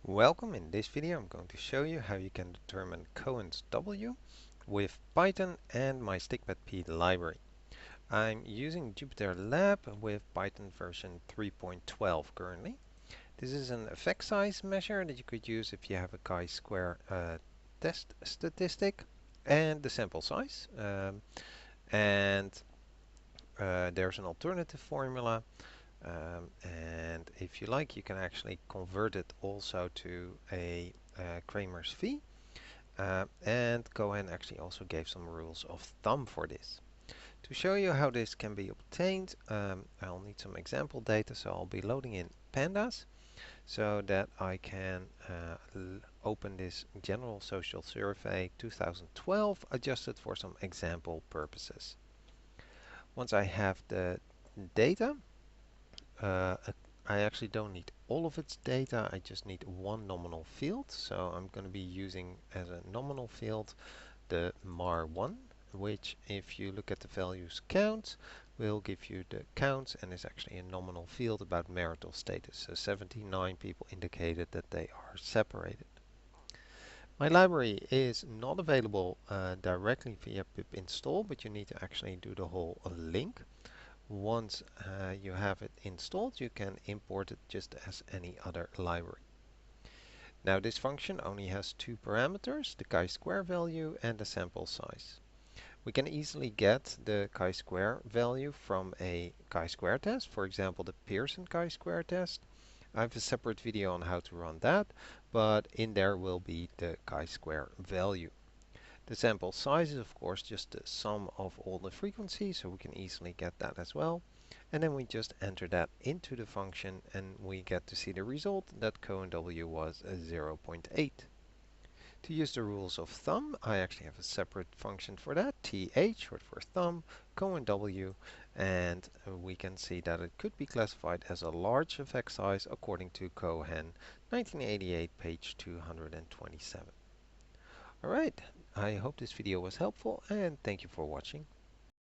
Welcome. In this video I'm going to show you how you can determine Cohen's W with Python and my stikpetP library. I'm using Jupyter Lab with Python version 3.12 currently. This is an effect size measure that you could use if you have a chi-square test statistic and the sample size. There's an alternative formula. And if you like, you can actually convert it also to a Kramer's V. And Cohen actually also gave some rules of thumb for this. To show you how this can be obtained, I'll need some example data, so I'll be loading in pandas so that I can open this general social survey 2012 adjusted for some example purposes. Once I have the data, I actually don't need all of its data, I just need one nominal field. So I'm going to be using as a nominal field the mar1, which if you look at the values count, will give you the counts and is actually a nominal field about marital status. So 79 people indicated that they are separated. My library is not available directly via pip install, but you need to actually do the whole link. Once you have it installed, you can import it just as any other library. Now this function only has two parameters, the chi-square value and the sample size. We can easily get the chi-square value from a chi-square test, for example the Pearson chi-square test. I have a separate video on how to run that, but in there will be the chi-square value. The sample size is of course just the sum of all the frequencies, so we can easily get that as well. And then we just enter that into the function and we get to see the result that Cohen W was 0.8. To use the rules of thumb, I actually have a separate function for that, th, short for thumb, Cohen W, and we can see that it could be classified as a large effect size according to Cohen, 1988, page 227. Alright, I hope this video was helpful and thank you for watching.